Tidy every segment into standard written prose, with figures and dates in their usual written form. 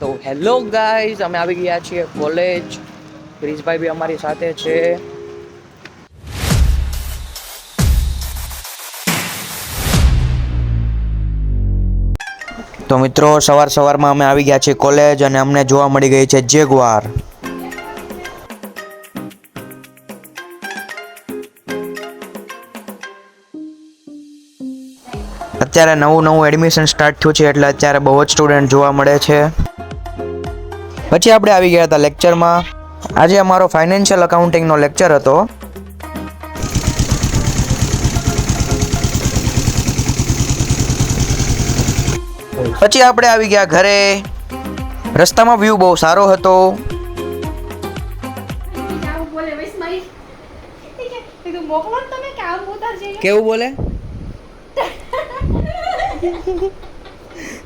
તો hello guys, અમે આવી ગયા છીએ કોલેજ. ક્રિશભાઈ બી અમારી સાથે છે. તો મિત્રો, સવારમાં અમે આવી ગયા છીએ કોલેજ અને અમને જોવા મળી ગઈ છે જેગવાર. અત્યારે નવું એડમિશન સ્ટાર્ટ થયું છે એટલે અત્યારે બહુ જ સ્ટુડન્ટ જોવા મળે છે. પછી આપણે આવી ગયા હતા લેક્ચરમાં. આજે અમારો ફાઇનાન્શિયલ અકાઉન્ટિંગનો લેક્ચર હતો. પછી આપણે આવી ગયા ઘરે. રસ્તામાં વ્યૂ બહુ સારો હતો. કેવું બોલે?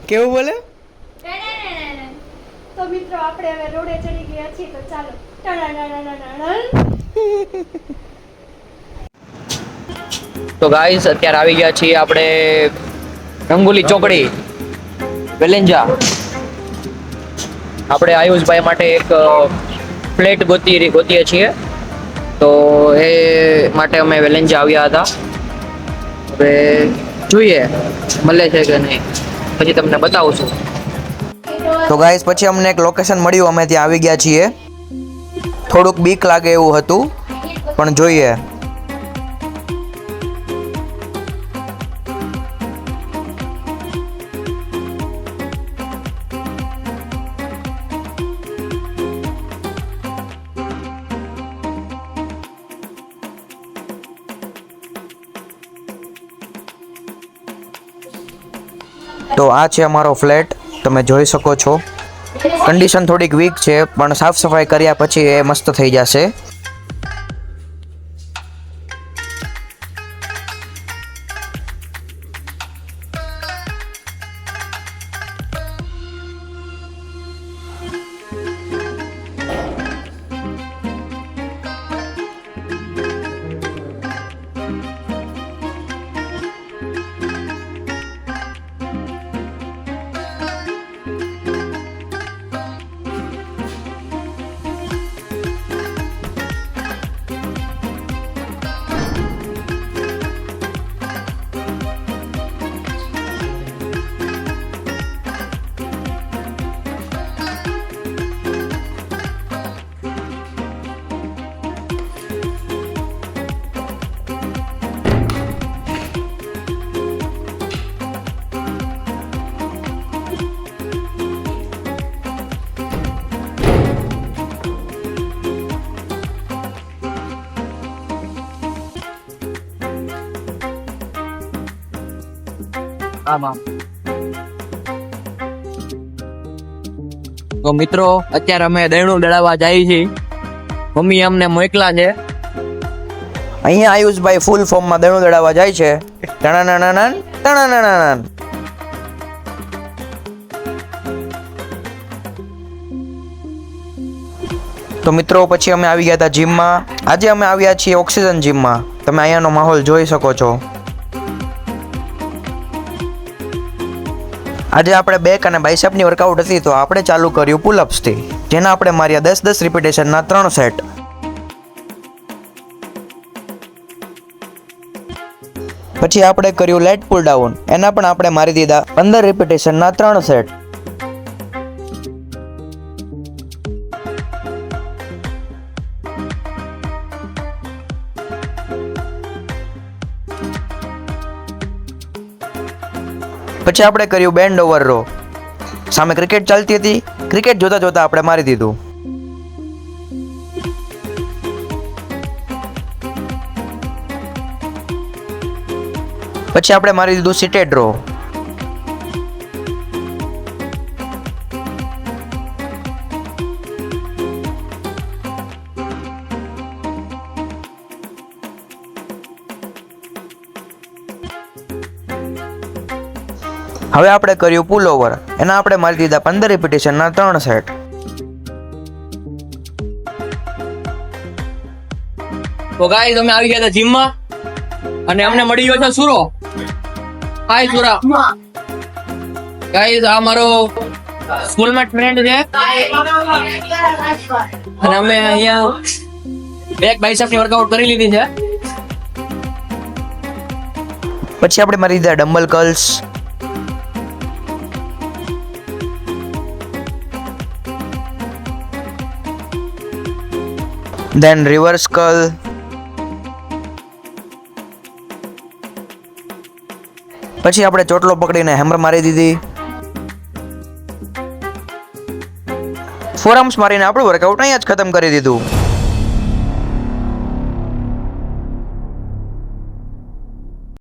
કેવું બોલે? તો મિત્રો આપણે હવે રોડે ચડી ગયા છીએ, તો ચાલો. તો ગાઈસ, અત્યારે આવી ગયા છીએ આપણે રંગોલી ચોકડી વેલેન્જા. આપણે આયુષભાઈ માટે એક ફ્લેટ ગોતીએ છીએ, તો એ માટે અમે વેલેન્જા આવ્યા હતા. હવે જોઈએ મળે છે કે નહીં, પછી તમને બતાવું છું. તો ગાઈસ, પછી અમને એક લોકેશન મળ્યું, અમે ત્યાં આવી ગયા છીએ. થોડુંક બીક લાગે એવું હતું, પણ જોઈએ. તો આ છે અમારો ફ્લેટ, તમે જોઈ શકો છો. કન્ડિશન થોડીક વીક છે, પણ સાફ સફાઈ કર્યા પછી એ મસ્ત થઈ જશે. તો મિત્રો, અત્યારે અમે દહીણું દળાવવા જઈએ છીએ. મમ્મી અમને મોકલા છે. અહીંયા આયુષભાઈ ફૂલ ફોર્મમાં દહીણું દળાવવા જાય છે. ટણાનાનાનાન. તો મિત્રો, પછી અમે આવી ગયા હતા જીમમાં. આજે અમે આવ્યા છીએ ઓક્સિજન જીમમાં. તમે અહીંયાનો માહોલ જોઈ શકો છો. આજે આપણે બેક અને બાયસેપની વર્કઆઉટ હતી, તો આપણે ચાલુ કર્યું પુલઅપ્સથી, જેના આપણે માર્યા 10 રિપીટેશનના 3 સેટ. પછી આપણે કર્યું લેટ પુલ ડાઉન, એના પણ આપણે મારી દીધા 15 રિપીટેશનના 3 સેટ. પછી આપણે કર્યું બેન્ડ ઓવર રો. સામે ક્રિકેટ ચાલતી હતી, ક્રિકેટ જોતા જોતા આપણે મારી દીધું. પછી આપણે મારી દીધું સિટેડ રો. હવે આપણે કર્યું પુલ ઓવર, એના આપણે મારી દીધા 15 રિપીટેશનના 3 સેટ. તો ગાઈસ, અમે આવી ગયા હતા જીમમાં અને અમને મળી ગયો છે સુરો. હાય સુરા. ગાઈસ, આ મારો સ્કૂલમાં ફ્રેન્ડ છે અને અમે અહીંયા બેક બાયસેપની વર્કઆઉટ કરી લીધી છે. પછી આપણે મારી દીધા ડમ્બલ કર્લ્સ. દેન રિવર્સ કર્લ. પછી આપણે ચોટલો પકડીને હેમર મારી દીધી. ફોરઆર્મ્સ મારીને આપણું વર્કઆઉટ અહીંયા જ ખતમ કરી દીધું.